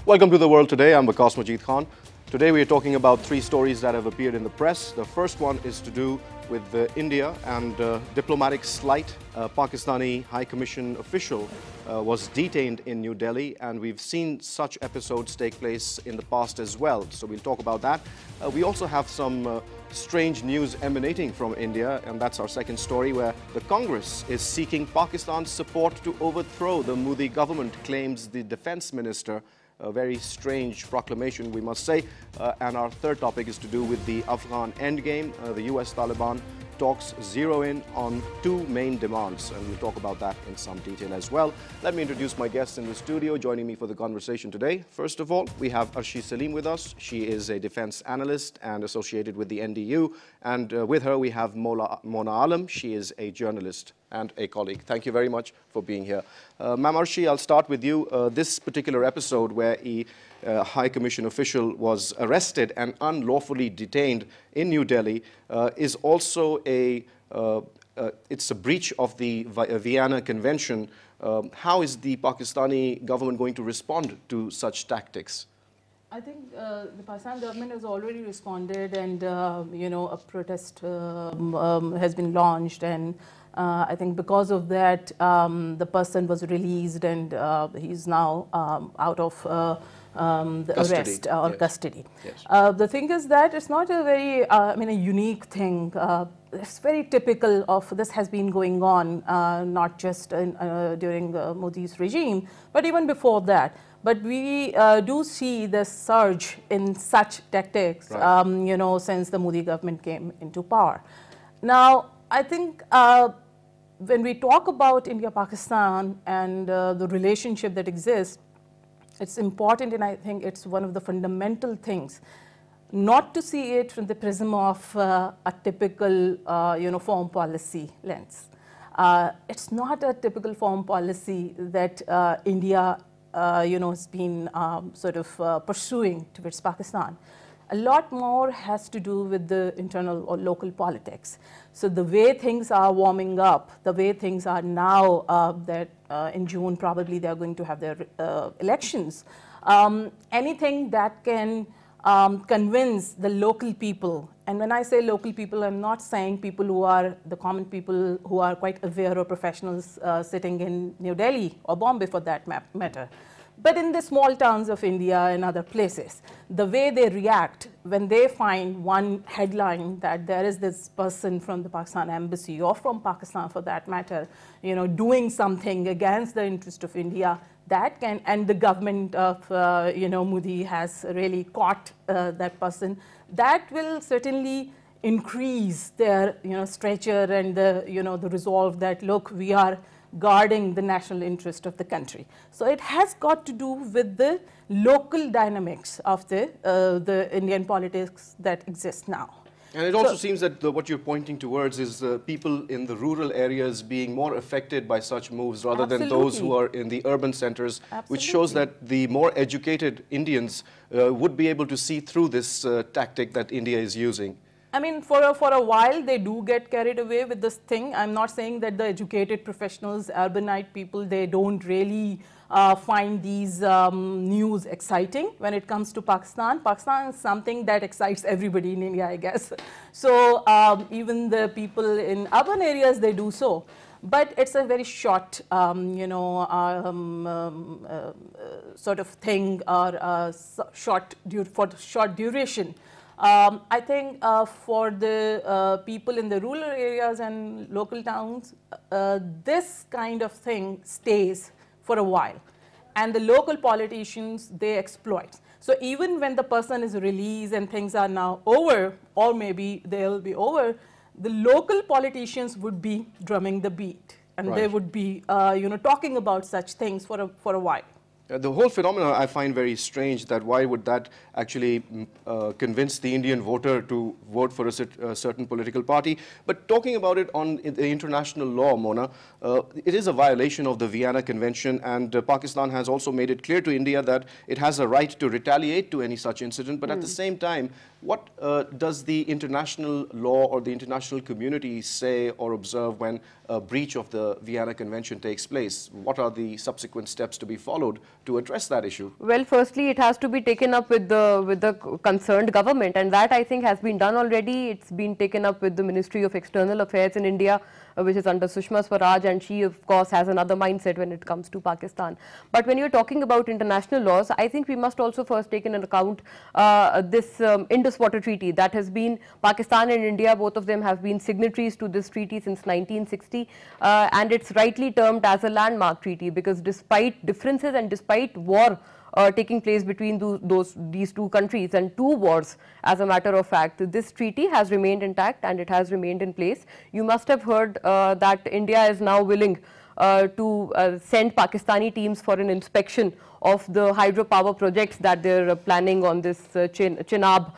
Welcome to The World Today. I'm Vikas Majid Khan. Today we are talking about three stories that have appeared in the press. The first one is to do with India and diplomatic slight. Pakistani High Commission official was detained in New Delhi, and we've seen such episodes take place in the past as well. So we'll talk about that. We also have some strange news emanating from India, and that's our second story, where the Congress is seeking Pakistan's support to overthrow the Modi government, claims the defense minister. A very strange proclamation, we must say. And our third topic is to do with the Afghan endgame. The US-Taliban talks zero in on two main demands, and we'll talk about that in some detail as well. Let me introduce my guests in the studio. Joining me for the conversation today, first of all, we have Arshi Salim with us. She is a defense analyst and associated with the NDU. And with her, we have Mona Alam. She is a journalist and a colleague. Thank you very much for being here. Ma'am Arshi, I'll start with you. This particular episode where a High Commission official was arrested and unlawfully detained in New Delhi is also it's a breach of the Vienna Convention. How is the Pakistani government going to respond to such tactics? I think the Pakistan government has already responded, and a protest has been launched, and I think because of that, the person was released, and he's now out of the arrest or custody. Yes. The thing is that it's not a very, a unique thing. It's very typical of this has been going on, not just during Modi's regime, but even before that. But we do see the surge in such tactics, right. Since the Modi government came into power. Now, I think when we talk about India-Pakistan and the relationship that exists, it's important, and I think it's one of the fundamental things, not to see it from the prism of a typical, foreign policy lens. It's not a typical foreign policy that India, has been pursuing towards Pakistan. A lot more has to do with the internal or local politics. So the way things are warming up, the way things are now, that in June probably they are going to have their elections, anything that can convince the local people, and when I say local people, I'm not saying people who are the common people who are quite aware of professionals sitting in New Delhi or Bombay for that matter, but in the small towns of India and other places, the way they react when they find one headline that there is this person from the Pakistan embassy or from Pakistan for that matter, doing something against the interest of India, that can, and the government of, Modi has really caught that person, that will certainly increase their, stature and the resolve that, look, we are guarding the national interest of the country. So it has got to do with the local dynamics of the Indian politics that exist now. And it also seems that what you're pointing towards is people in the rural areas being more affected by such moves rather than those who are in the urban centers, which shows that the more educated Indians would be able to see through this tactic that India is using. I mean, for a while, they do get carried away with this thing. I'm not saying that the educated professionals, urbanite people, they don't really find these news exciting when it comes to Pakistan. Pakistan is something that excites everybody in India, I guess. So even the people in urban areas, they do so. But it's a very short, sort of thing, or for short duration. I think for the people in the rural areas and local towns, this kind of thing stays for a while. And the local politicians, they exploit. So even when the person is released and things are now over, or maybe they'll be over, the local politicians would be drumming the beat. And they would be, talking about such things for a while. The whole phenomenon I find very strange, that why would that actually convince the Indian voter to vote for a certain political party. But talking about it on the international law, Mona, it is a violation of the Vienna Convention, and Pakistan has also made it clear to India that it has a right to retaliate to any such incident. But at the same time, what does the international law or the international community say or observe when a breach of the Vienna Convention takes place? What are the subsequent steps to be followed to address that issue? Well, firstly, it has to be taken up with the concerned government, and that I think has been done already. It's been taken up with the Ministry of External Affairs in India, which is under Sushma Swaraj, and she of course has another mindset when it comes to Pakistan. But when you're talking about international laws, I think we must also first take into account this Indus Water Treaty that has been, Pakistan and India, both of them have been signatories to this treaty since 1960, and it's rightly termed as a landmark treaty because despite differences and despite war taking place between these two countries and two wars, as a matter of fact, this treaty has remained intact and it has remained in place. You must have heard that India is now willing to send Pakistani teams for an inspection of the hydropower projects that they're planning on this Chenab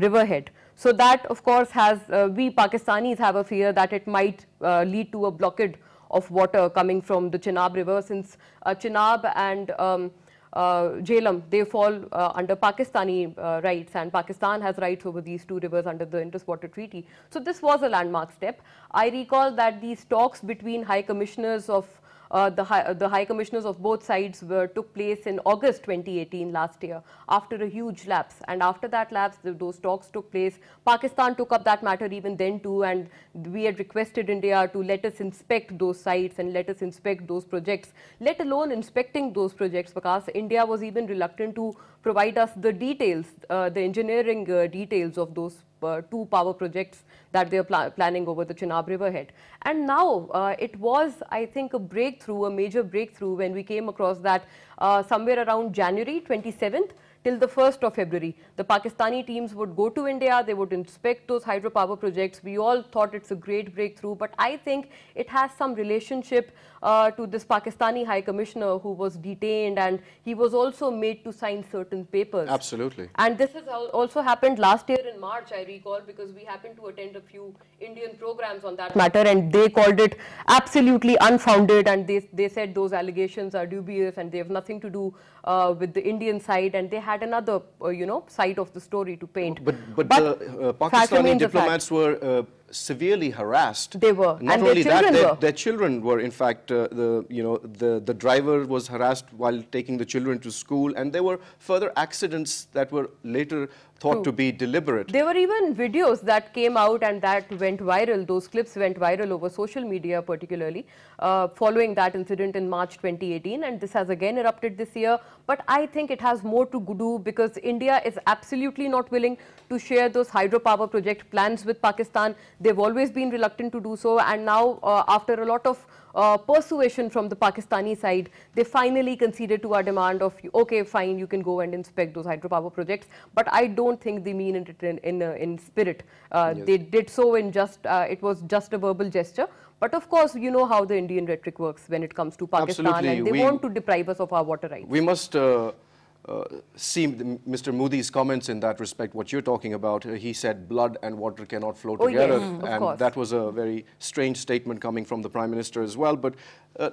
riverhead. So that of course has, we Pakistanis have a fear that it might lead to a blockade of water coming from the Chenab river, since Chenab and Jhelum, they fall under Pakistani rights, and Pakistan has rights over these two rivers under the Indus Water Treaty. So this was a landmark step. I recall that these talks between High Commissioners of the High Commissioners of both sides took place in August 2018 last year, after a huge lapse. And after that lapse, those talks took place. Pakistan took up that matter even then too, and we had requested India to let us inspect those sites and let us inspect those projects, let alone inspecting those projects, because India was even reluctant to provide us the details, the engineering details of those two power projects that they are planning over the Chenab riverhead. And now it was, I think, a breakthrough, a major breakthrough, when we came across that somewhere around January 27th till the 1st of February, the Pakistani teams would go to India, they would inspect those hydropower projects. We all thought it's a great breakthrough, but I think it has some relationship to this Pakistani High Commissioner who was detained, and he was also made to sign certain papers. Absolutely. And this has also happened last year in March, I recall, because we happened to attend a few Indian programs on that matter, and they called it absolutely unfounded, and they said those allegations are dubious and they have nothing to do with the Indian side, and they had another side of the story to paint. But the Pakistani diplomats were severely harassed. They were. Not and only that, their children were, in fact, the driver was harassed while taking the children to school, and there were further accidents that were later thought to be deliberate. There were even videos that came out and that went viral. Those clips went viral over social media, particularly following that incident in March 2018, and this has again erupted this year. But I think it has more to do because India is absolutely not willing to share those hydropower project plans with Pakistan. They've always been reluctant to do so, and now after a lot of persuasion from the Pakistani side, they finally conceded to our demand of, okay, fine, you can go and inspect those hydropower projects. But I don't think they mean it in spirit. Yes. They did so in just, it was just a verbal gesture. But of course, you know how the Indian rhetoric works when it comes to Pakistan. Absolutely. And they want to deprive us of our water rights. We must see Mr. Modi's comments in that respect, what you're talking about. He said blood and water cannot flow together. Yes, and that was a very strange statement coming from the Prime Minister as well. But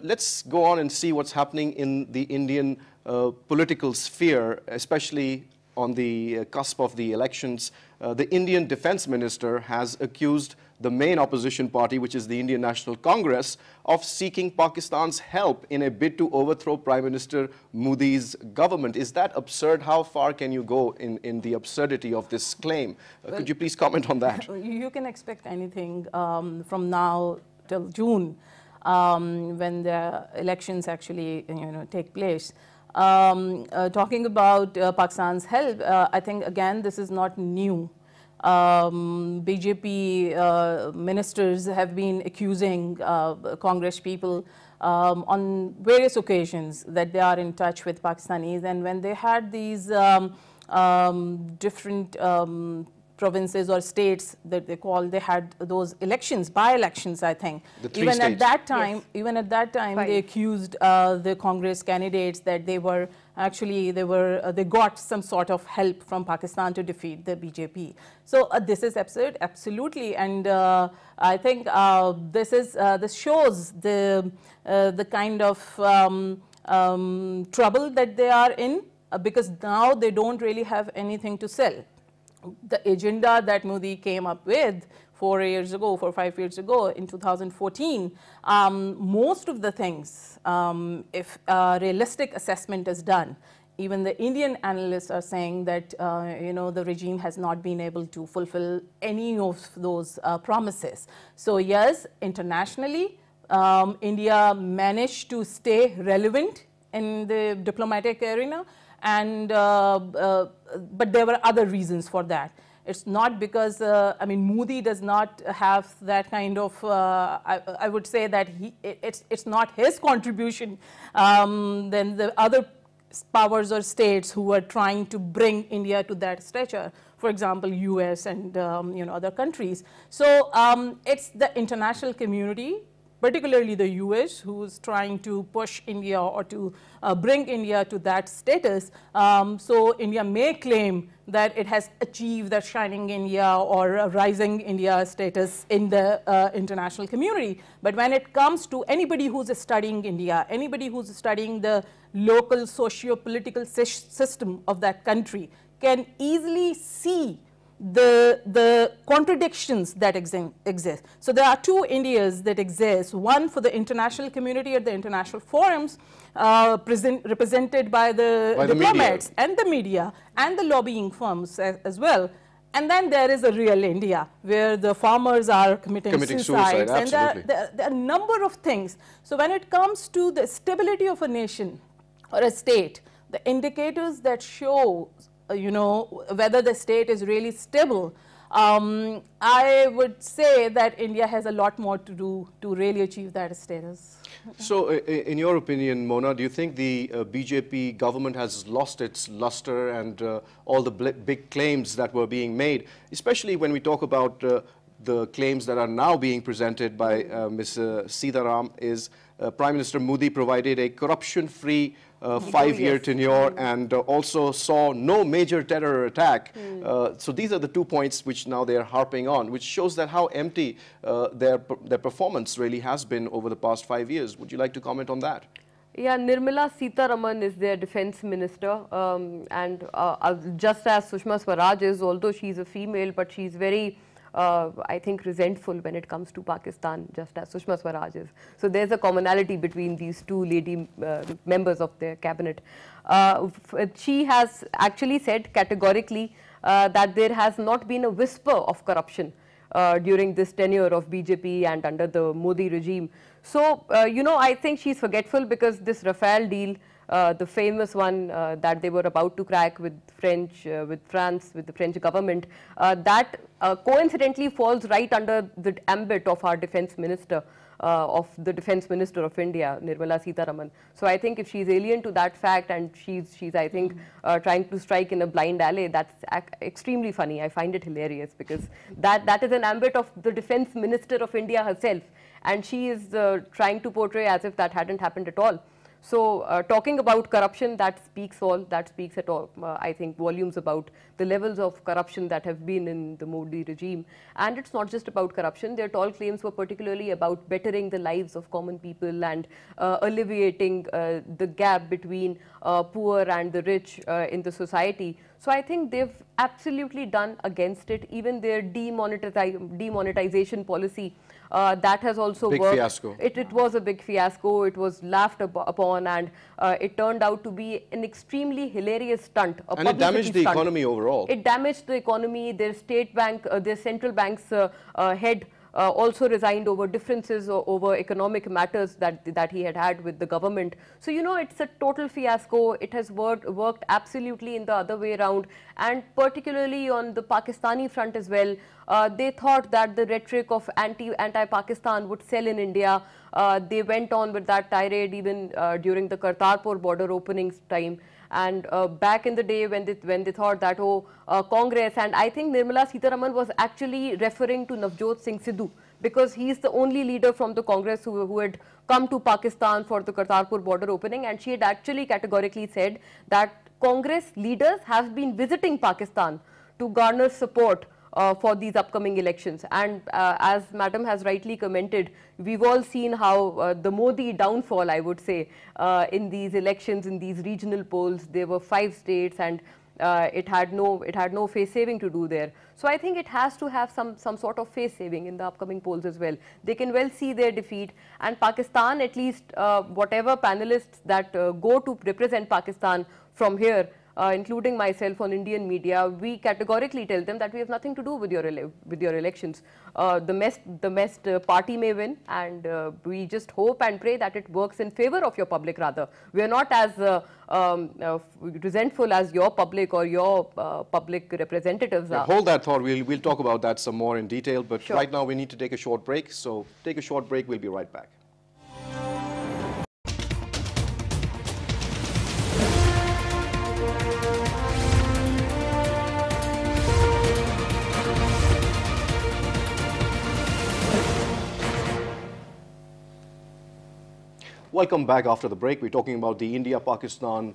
let's go on and see what's happening in the Indian political sphere, especially on the cusp of the elections. The Indian Defence Minister has accused the main opposition party, which is the Indian National Congress, of seeking Pakistan's help in a bid to overthrow Prime Minister Modi's government. Is that absurd? How far can you go in the absurdity of this claim? Could you please comment on that? You can expect anything from now till June, when the elections actually take place. Talking about Pakistan's help, I think again this is not new. BJP ministers have been accusing Congress people on various occasions that they are in touch with Pakistanis, and when they had these different provinces or states that they had those elections, by-elections, I think. Even at that time, they accused the Congress candidates that they were actually, they got some sort of help from Pakistan to defeat the BJP. So this is absurd, absolutely, and I think this shows the kind of trouble that they are in, because now they don't really have anything to sell. The agenda that Modi came up with 4 years ago, 4 or 5 years ago, in 2014, most of the things, if a realistic assessment is done, even the Indian analysts are saying that the regime has not been able to fulfill any of those promises. So yes, internationally, India managed to stay relevant in the diplomatic arena, and but there were other reasons for that. It's not because, I mean, Modi does not have that kind of, I would say that it's not his contribution, then the other powers or states who are trying to bring India to that stature, for example, US and other countries. So it's the international community, particularly the US, who is trying to push India or to bring India to that status. So India may claim that it has achieved that shining India or rising India status in the international community. But when it comes to anybody who's studying India, anybody who's studying the local socio-political system of that country can easily see the contradictions that exist. So there are two Indias that exist, one for the international community at the international forums, represented by the diplomats and the media and the lobbying firms as well. And then there is a real India, where the farmers are committing suicides. And there are a number of things. So when it comes to the stability of a nation or a state, the indicators that show whether the state is really stable, I would say that India has a lot more to do to really achieve that status. So in your opinion, Mona, do you think the BJP government has lost its luster and all the big claims that were being made, especially when we talk about the claims that are now being presented by Ms. Sitaram, is Prime Minister Modi provided a corruption-free 5-year tenure and also saw no major terror attack. So these are the 2 points which now they are harping on, which shows that how empty their performance really has been over the past 5 years. Would you like to comment on that? Yeah, Nirmala Sitharaman is their defense minister, and just as Sushma Swaraj is, although she's a female, but she's very I think resentful when it comes to Pakistan, just as Sushma Swaraj is. So there's a commonality between these two lady members of their cabinet. She has actually said categorically that there has not been a whisper of corruption during this tenure of BJP and under the Modi regime. So, I think she's forgetful, because this Rafale deal, the famous one that they were about to crack with France, with the French government, that coincidentally falls right under the ambit of our defense minister, of the defense minister of India, Nirmala Sitharaman. So I think if she's alien to that fact and she's I think trying to strike in a blind alley, that's extremely funny. I find it hilarious, because that is an ambit of the defense minister of India herself, and she is trying to portray as if that hadn't happened at all. So talking about corruption, that speaks at all, I think, volumes about the levels of corruption that have been in the Modi regime. And it's not just about corruption. Their tall claims were particularly about bettering the lives of common people and alleviating the gap between poor and the rich in the society. So I think they've absolutely done against it. Even their demonetization policy, that has also worked. Fiasco. It was a big fiasco. It was laughed upon, and it turned out to be an extremely hilarious stunt. And it damaged the economy overall. It damaged the economy. Their state bank, their central bank's head also resigned over differences over economic matters that he had with the government. So, it's a total fiasco. It has worked absolutely in the other way around, and particularly on the Pakistani front as well. They thought that the rhetoric of anti-Pakistan would sell in India. They went on with that tirade even during the Kartarpur border openings time. And back in the day when they thought that, Congress, and I think Nirmala Sitharaman was actually referring to Navjot Singh Sidhu, because he is the only leader from the Congress who had come to Pakistan for the Kartarpur border opening, and she had actually categorically said that Congress leaders have been visiting Pakistan to garner support for these upcoming elections. And as Madam has rightly commented, we've all seen how the Modi downfall, I would say, in these elections, in these regional polls, there were 5 states, and it had no face saving to do there. So I think it has to have some sort of face saving in the upcoming polls as well. They can well see their defeat, and Pakistan, at least whatever panelists that go to represent Pakistan from here, including myself on Indian media, we categorically tell them that we have nothing to do with your elections. The best party may win, and we just hope and pray that it works in favor of your public rather. We are not as resentful as your public or your public representatives are. Hold that thought. We'll talk about that some more in detail, but sure. Right now we need to take a short break. So take a short break. We'll be right back. Welcome back after the break. We're talking about the India-Pakistan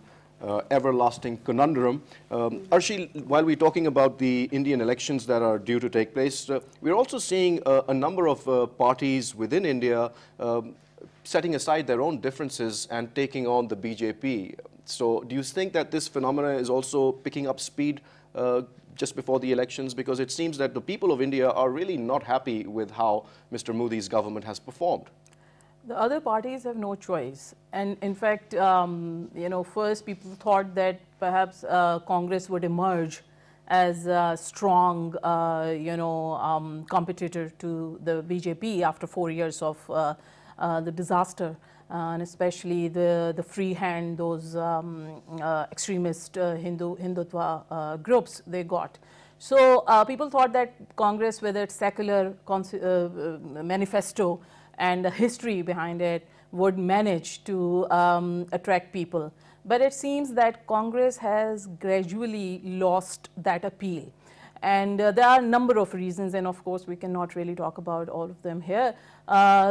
everlasting conundrum. Arshil, while we're talking about the Indian elections that are due to take place, we're also seeing a number of parties within India setting aside their own differences and taking on the BJP. So do you think that this phenomenon is also picking up speed just before the elections? Because it seems that the people of India are really not happy with how Mr. Modi's government has performed. The other parties have no choice, and in fact, you know, first people thought that perhaps Congress would emerge as a strong, you know, competitor to the BJP after 4 years of the disaster, and especially the free hand those extremist Hindutva groups they got. So people thought that Congress, with its secular manifesto and the history behind it, would manage to attract people. But it seems that Congress has gradually lost that appeal. And there are a number of reasons, and of course we cannot really talk about all of them here.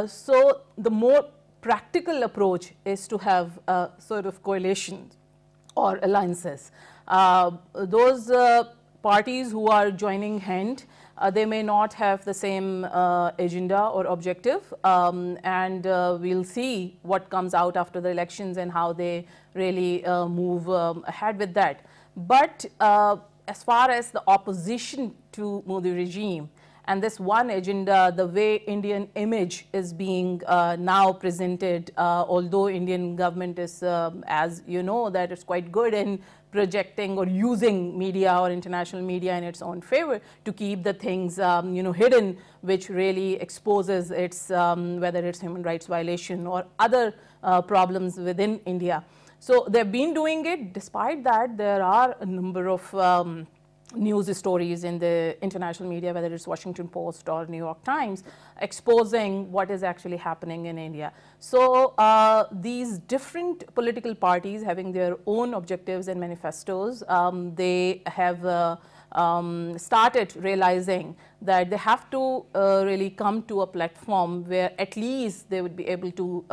So the more practical approach is to have sort of coalitions or alliances. Those parties who are joining hand, they may not have the same agenda or objective, and we'll see what comes out after the elections and how they really move ahead with that. But as far as the opposition to Modi regime and this one agenda, the way Indian image is being now presented, although Indian government is, as you know, that it's quite good in projecting or using media or international media in its own favor to keep the things you know, hidden, which really exposes its whether it's human rights violation or other problems within India. So they've been doing it. Despite that, there are a number of news stories in the international media, whether it's Washington Post or New York Times, exposing what is actually happening in India. So these different political parties having their own objectives and manifestos, they have started realizing that they have to really come to a platform where at least they would be able to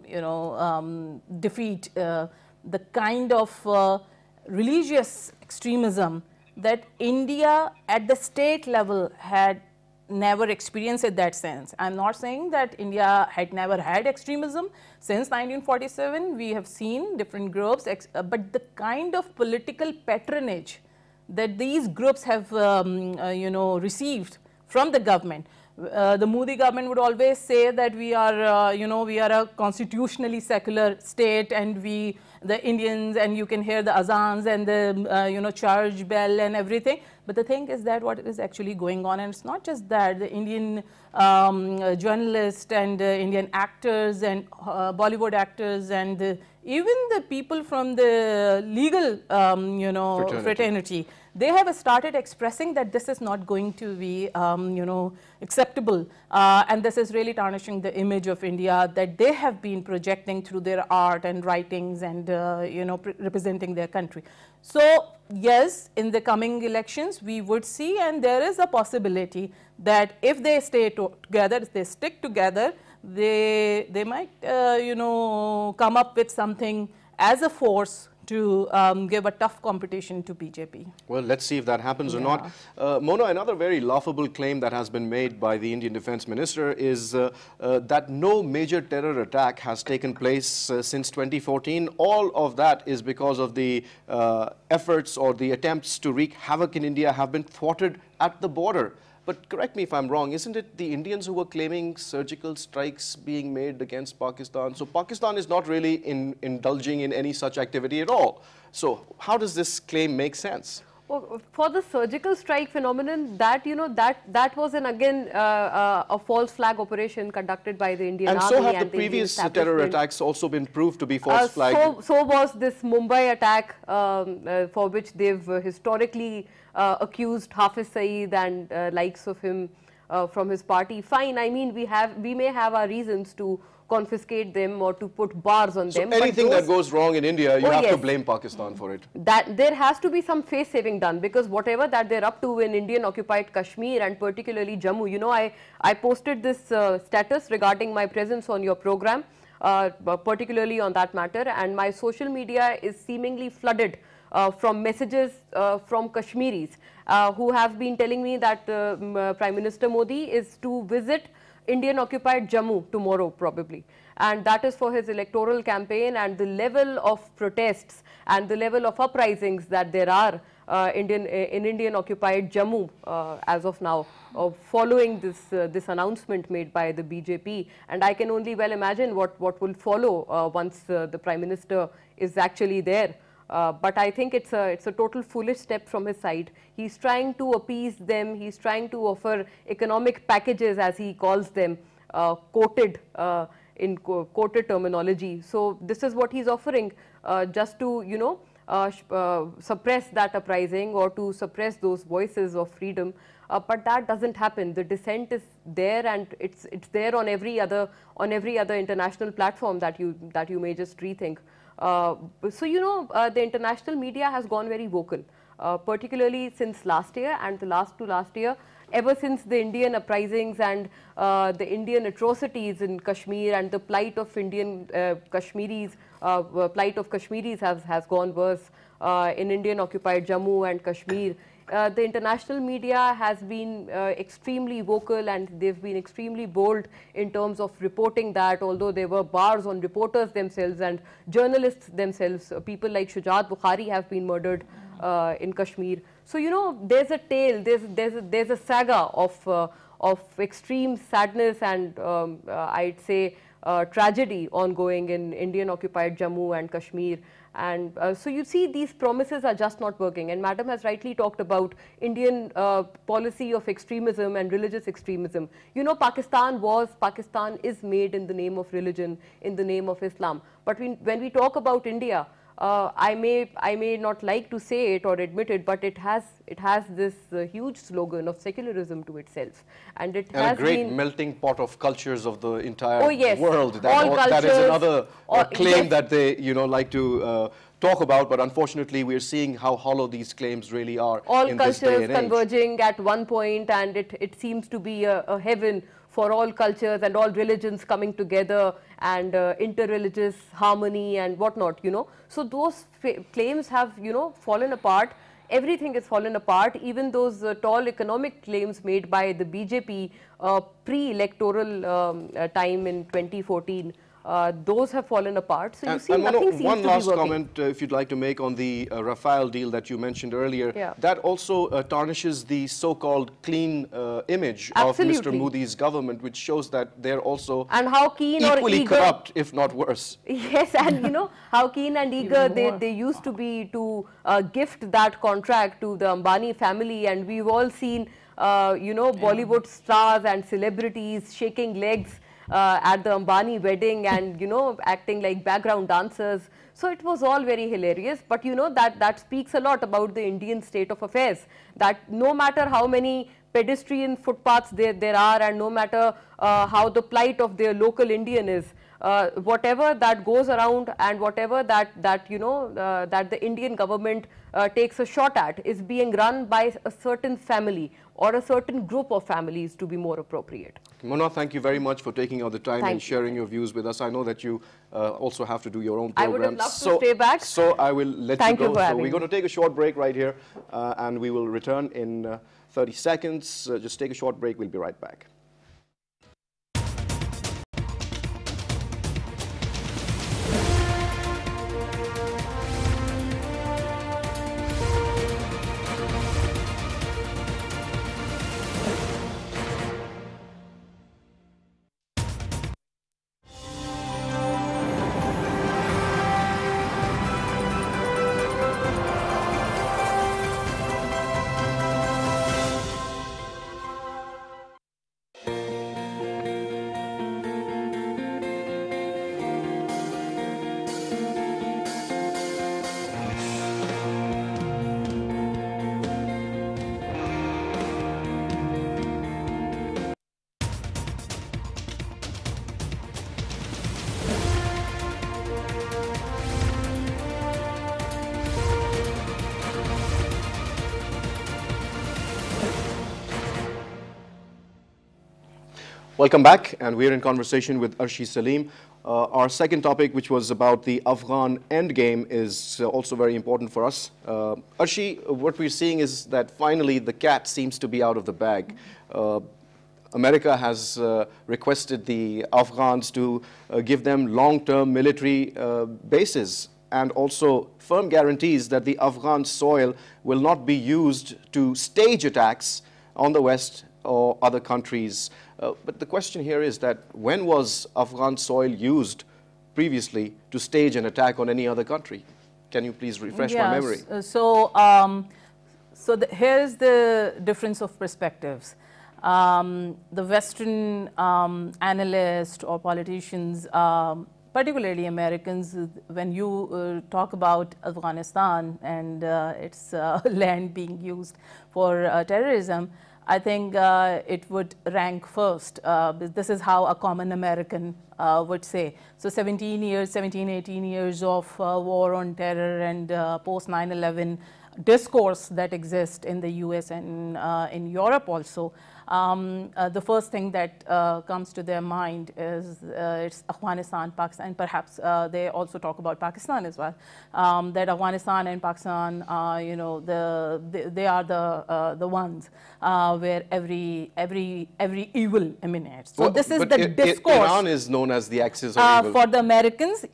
you know, defeat the kind of religious extremism that India at the state level had never experienced in that sense. I'm not saying that India had never had extremism. Since 1947, we have seen different groups, but the kind of political patronage that these groups have you know, received from the government. The Modi government would always say that we are, you know, we are a constitutionally secular state, and the Indians, and you can hear the azans and the, you know, church bell and everything. But the thing is that what is actually going on, and it's not just that, the Indian journalists and Indian actors and Bollywood actors and even the people from the legal, you know, fraternity, they have started expressing that this is not going to be, you know, acceptable, and this is really tarnishing the image of India that they have been projecting through their art and writings and, you know, representing their country. So yes, in the coming elections, we would see, and there is a possibility that if they stay together, if they stick together, they might, you know, come up with something as a force to give a tough competition to BJP. Well, let's see if that happens or not. Mona, another very laughable claim that has been made by the Indian Defence Minister is that no major terror attack has taken place since 2014. All of that is because of the efforts or the attempts to wreak havoc in India have been thwarted at the border. But correct me if I'm wrong, isn't it the Indians who were claiming surgical strikes being made against Pakistan? So Pakistan is not really indulging in any such activity at all. So how does this claim make sense? Well, for the surgical strike phenomenon, that that was again a false flag operation conducted by the Indian Army. And so have the previous terror attacks also been proved to be false flag? So was this Mumbai attack, for which they've historically accused Hafiz Saeed and likes of him from his party. Fine, I mean we may have our reasons to confiscate them or to put bars on them. So anything that goes wrong in India, you have to blame Pakistan for it. That there has to be some face saving done, because whatever that they're up to in Indian occupied Kashmir and particularly Jammu, you know, I posted this status regarding my presence on your program, particularly on that matter, and my social media is seemingly flooded from messages from Kashmiris who have been telling me that Prime Minister Modi is to visit Indian occupied Jammu tomorrow probably, and that is for his electoral campaign. And the level of protests and the level of uprisings that there are in Indian occupied Jammu as of now, following this announcement made by the BJP, and I can only well imagine what will follow once the Prime Minister is actually there. But I think it's a total foolish step from his side. He's trying to appease them. He's trying to offer economic packages, as he calls them, quoted in quoted terminology. So this is what he's offering, just to suppress that uprising or to suppress those voices of freedom. But that doesn't happen. The dissent is there, and it's there on every other international platform that you may just rethink. So the international media has gone very vocal, particularly since last year and the last year, ever since the Indian uprisings and the Indian atrocities in Kashmir and the plight of Kashmiris has gone worse in Indian occupied Jammu and Kashmir. The international media has been extremely vocal, and they've been extremely bold in terms of reporting that, although there were bars on reporters themselves and journalists themselves. People like Shujaat Bukhari have been murdered in Kashmir. So there's a tale, there's a saga of extreme sadness and I'd say tragedy ongoing in Indian occupied Jammu and Kashmir. And so you see, these promises are just not working. And Madam has rightly talked about Indian policy of extremism and religious extremism. You know, Pakistan is made in the name of religion, in the name of Islam. But when we talk about India, I may not like to say it or admit it, but it has this huge slogan of secularism to itself, and it has a great been melting pot of cultures of the entire world. That is another claim that they like to talk about, but unfortunately we are seeing how hollow these claims really are. All in this day and cultures age. Converging at one point, and it seems to be a heaven for all cultures and all religions coming together, and interreligious harmony and whatnot, So those claims have, fallen apart. Everything is fallen apart. Even those tall economic claims made by the BJP pre-electoral time in 2014, those have fallen apart. So you see, nothing seems to be working. One last comment, if you'd like to make on the Rafale deal that you mentioned earlier. Yeah. That also tarnishes the so-called clean image of Mr. Modi's government, which shows that they're also how keen equally or eager, corrupt, if not worse. Yes, and how keen and eager they used to be to gift that contract to the Ambani family, and we've all seen Bollywood stars and celebrities shaking legs at the Ambani wedding and acting like background dancers. So it was all very hilarious, but that speaks a lot about the Indian state of affairs, that no matter how many pedestrian footpaths there are, and no matter how the plight of their local Indian is, whatever that goes around and whatever that the Indian government takes a shot at is being run by a certain family or a certain group of families, to be more appropriate. Mona, thank you very much for taking out the time and sharing your views with us. I know that you also have to do your own program. I would have loved to stay back. So I will let Thank you go. You for having we're going to take a short break right here, and we will return in 30 seconds. Just take a short break. We'll be right back. Welcome back, and we're in conversation with Arshi Salim. Our second topic, which was about the Afghan endgame, is also very important for us. Arshi, what we're seeing is that finally the cat seems to be out of the bag. America has requested the Afghans to give them long-term military bases and also firm guarantees that the Afghan soil will not be used to stage attacks on the West or other countries. But the question here is that when was Afghan soil used previously to stage an attack on any other country? Can you please refresh my memory? Here's the difference of perspectives. The Western analysts or politicians, particularly Americans, when you talk about Afghanistan and its land being used for terrorism, I think it would rank first. This is how a common American would say. So 18 years of war on terror and post 9/11 discourse that exists in the US and in Europe also. The first thing that comes to their mind is it's Afghanistan, Pakistan, perhaps they also talk about Pakistan as well. That Afghanistan and Pakistan, they are the ones where every evil emanates. So this is the discourse. Iran is known as the axis of evil for the Americans.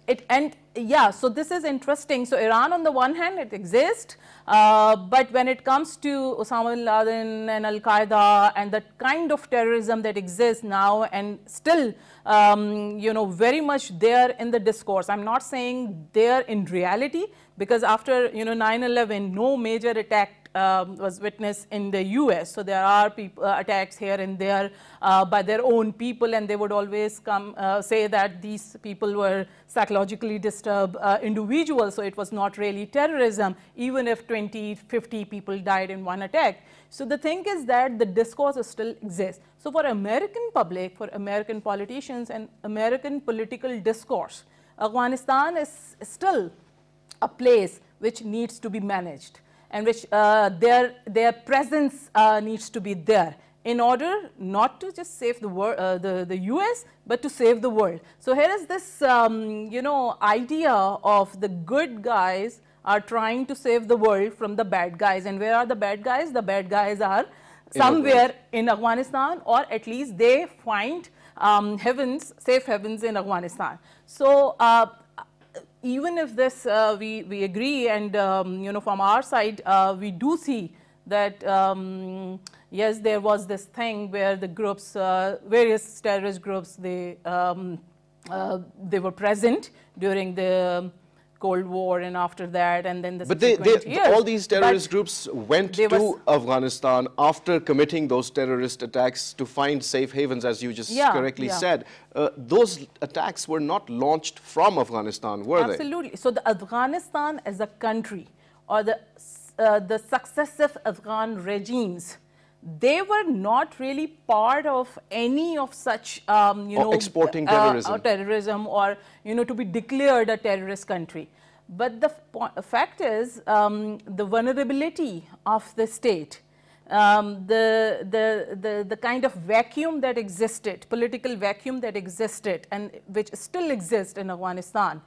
So this is interesting. So Iran, on the one hand, it exists, but when it comes to Osama bin Laden and Al Qaeda and the kind of terrorism that exists now and still, very much there in the discourse. I'm not saying there in reality, because after 9/11, no major attack was witnessed in the US. So there are attacks here and there by their own people, and they would always say that these people were psychologically disturbed individuals, so it was not really terrorism, even if 20, 50 people died in one attack. So the thing is that the discourse still exists. So for American public, for American politicians and American political discourse, Afghanistan is still a place which needs to be managed, and which their presence needs to be there in order not to just save the world, the US, but to save the world. So here is this idea of the good guys are trying to save the world from the bad guys. And where are the bad guys? The bad guys are somewhere in Afghanistan, or at least they find safe havens in Afghanistan. So even if this we agree, and from our side we do see that yes, there was this thing where the groups, various terrorist groups, they were present during the Cold War and after that, and then the subsequent years. All these terrorist groups went to Afghanistan after committing those terrorist attacks to find safe havens, as you just correctly said. Those attacks were not launched from Afghanistan, were they? Absolutely. So the Afghanistan as a country, or the successive Afghan regimes, they were not really part of any of such, exporting terrorism. Terrorism or, to be declared a terrorist country. But the fact is, the vulnerability of the state, the kind of vacuum that existed, political vacuum that existed and which still exists in Afghanistan,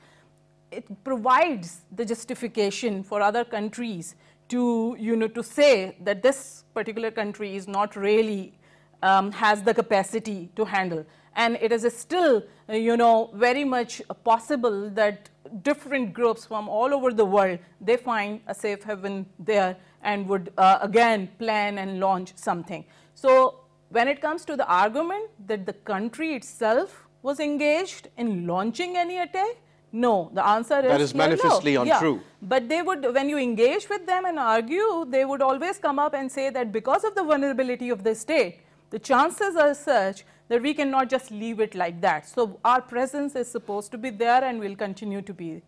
it provides the justification for other countries to, to say that this particular country is not really, has the capacity to handle. And it is still, very much possible that different groups from all over the world, they find a safe haven there and would again plan and launch something. So when it comes to the argument that the country itself was engaged in launching any attack, no, the answer is that is manifestly untrue. Yeah. But they would, when you engage with them and argue, they would always come up and say that because of the vulnerability of the state, the chances are such that we cannot just leave it like that. So our presence is supposed to be there and will continue to be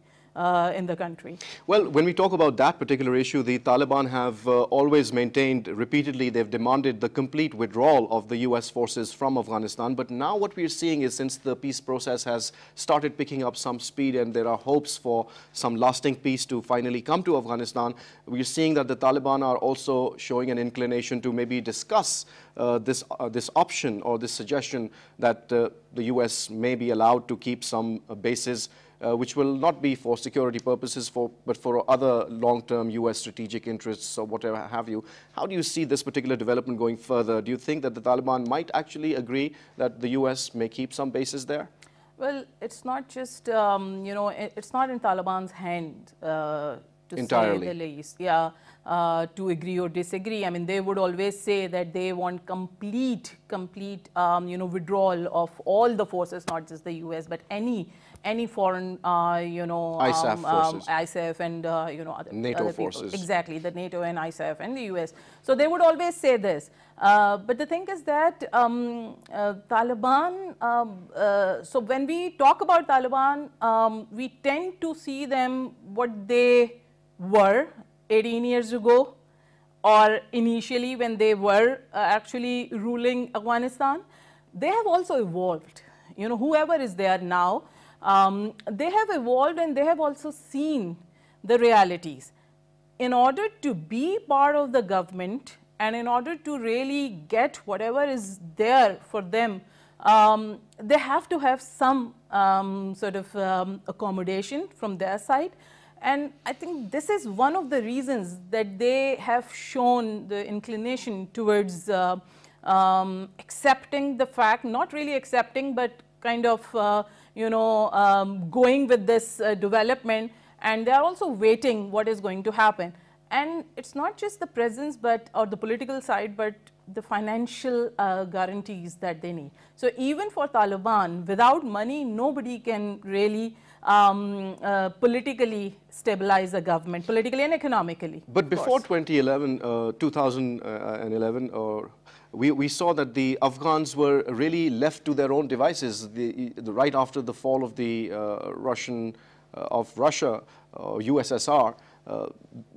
in the country. Well, when we talk about that particular issue, the Taliban have always maintained repeatedly, they've demanded the complete withdrawal of the US forces from Afghanistan. But now what we're seeing is, since the peace process has started picking up some speed and there are hopes for some lasting peace to finally come to Afghanistan, we're seeing that the Taliban are also showing an inclination to maybe discuss this option or this suggestion that the US may be allowed to keep some bases which will not be for security purposes, but for other long-term US strategic interests or whatever have you. How do you see this particular development going further? Do you think that the Taliban might actually agree that the US may keep some bases there? Well, it's not just, it's not in Taliban's hand to entirely say the least. Yeah, to agree or disagree. I mean, they would always say that they want complete, withdrawal of all the forces, not just the US, but any foreign, ISAF forces. ISAF and, other NATO people. forces. Exactly, the NATO and ISAF and the US. So they would always say this. But the thing is that Taliban, so when we talk about Taliban, we tend to see them what they were 18 years ago, or initially when they were actually ruling Afghanistan. They have also evolved. Whoever is there now, they have evolved and they have also seen the realities. In order to be part of the government and in order to really get whatever is there for them, they have to have some sort of accommodation from their side. And I think this is one of the reasons that they have shown the inclination towards accepting the fact, not really accepting, but kind of, going with this development, and they are also waiting what is going to happen. And it's not just the presence, or the political side, but the financial guarantees that they need. So even for Taliban, without money, nobody can really politically stabilize the government, politically and economically. But before 2011, we saw that the Afghans were really left to their own devices. Right after the fall of the Russia, USSR,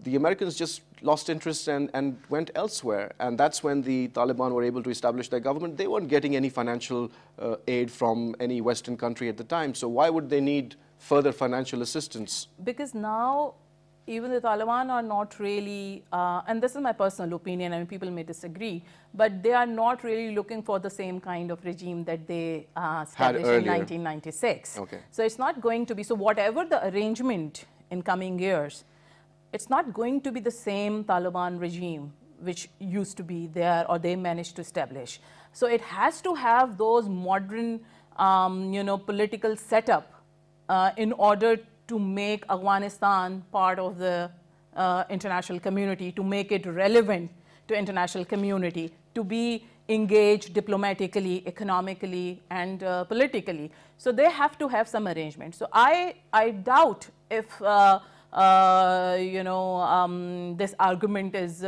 the Americans just lost interest and went elsewhere. And that's when the Taliban were able to establish their government. They weren't getting any financial aid from any Western country at the time. So why would they need further financial assistance? Because now even the Taliban are not really, and this is my personal opinion, I mean people may disagree, but they are not really looking for the same kind of regime that they established in 1996. Okay. So it's not going to be, so whatever the arrangement in coming years, it's not going to be the same Taliban regime which used to be there or they managed to establish. So it has to have those modern, political setup in order to make Afghanistan part of the international community, to make it relevant to international community, to be engaged diplomatically, economically, and politically. So they have to have some arrangement. So I doubt if this argument is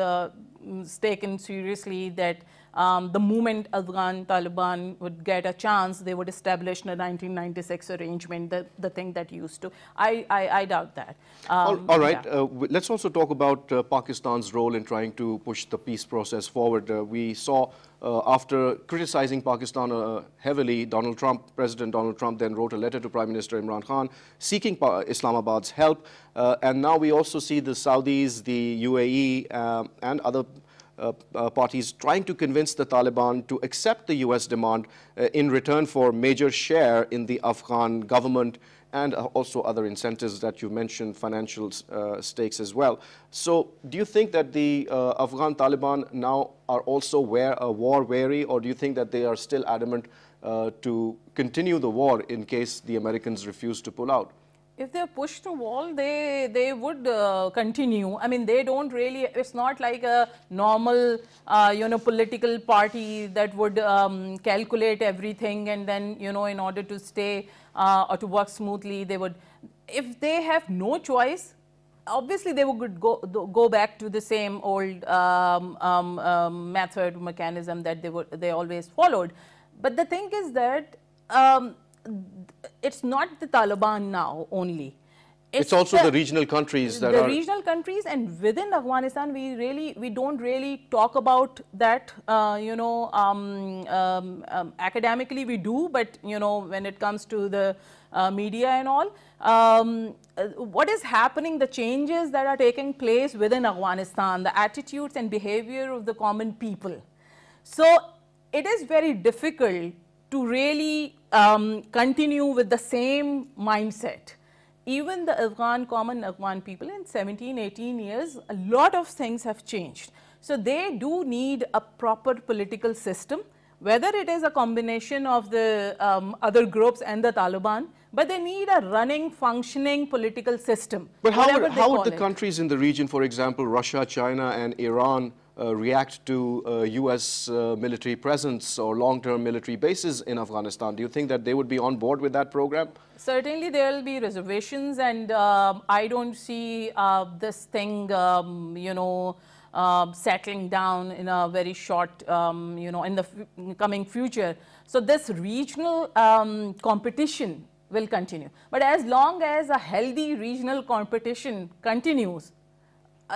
taken seriously that the moment Afghan Taliban would get a chance, they would establish the 1996 arrangement, the thing that used to. I doubt that. All right. Yeah. Let's also talk about Pakistan's role in trying to push the peace process forward. We saw after criticizing Pakistan heavily, President Donald Trump then wrote a letter to Prime Minister Imran Khan seeking Islamabad's help. And now we also see the Saudis, the UAE, and other parties trying to convince the Taliban to accept the US demand in return for major share in the Afghan government and also other incentives that you mentioned, financial stakes as well. So do you think that the Afghan Taliban now are also war weary, or do you think that they are still adamant to continue the war in case the Americans refuse to pull out? If they're pushed to wall, they would continue. I mean, they don't really, it's not like a normal, political party that would calculate everything and then, in order to stay or to work smoothly, they would, if they have no choice, obviously they would go back to the same old mechanism that they always followed. But the thing is that it's not the Taliban now only. It's also the regional countries that are... The regional countries, and within Afghanistan, we don't really talk about that, academically we do, but, when it comes to the media and all, what is happening, the changes that are taking place within Afghanistan, the attitudes and behavior of the common people. So it is very difficult to really continue with the same mindset. Even the common Afghan people in 17, 18 years, a lot of things have changed. So they do need a proper political system, whether it is a combination of the other groups and the Taliban, but they need a running, functioning political system. But how would the countries in the region, for example, Russia, China and Iran, react to US military presence or long-term military bases in Afghanistan? Do you think that they would be on board with that program? Certainly there will be reservations, and I don't see this thing, settling down in a very short, in the coming future. So this regional competition will continue. But as long as a healthy regional competition continues,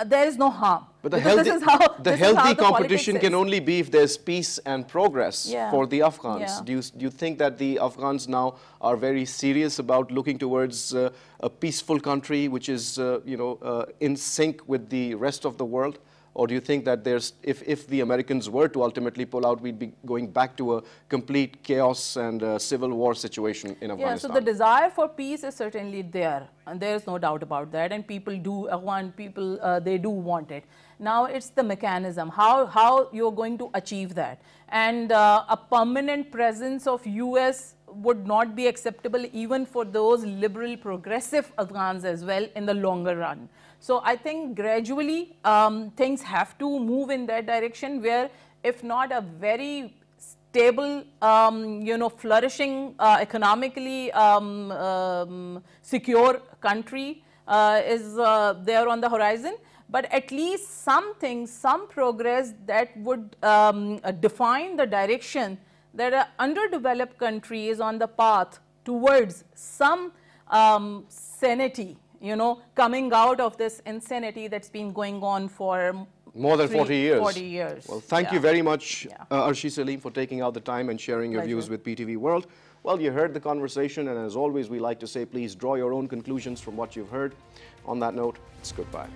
there is no harm. But the healthy competition can only be if there's peace and progress for the Afghans. Yeah. Do you think that the Afghans now are very serious about looking towards a peaceful country which is, in sync with the rest of the world? Or do you think that if the Americans were to ultimately pull out, we'd be going back to a complete chaos and civil war situation in Afghanistan? Yeah, so the desire for peace is certainly there, and there is no doubt about that. And people do, Afghan people, they do want it. Now it's the mechanism, how you're going to achieve that. And a permanent presence of US would not be acceptable even for those liberal progressive Afghans as well in the longer run. So I think gradually things have to move in that direction, where if not a very stable, flourishing, economically secure country is there on the horizon, but at least something, some progress that would define the direction that an underdeveloped country is on the path towards some sanity, coming out of this insanity that's been going on for more than 40 years. 40 years. Well, thank you very much, Arshi Salim, for taking out the time and sharing your views with PTV World. Well, you heard the conversation, and as always, we like to say, please draw your own conclusions from what you've heard. On that note, it's goodbye.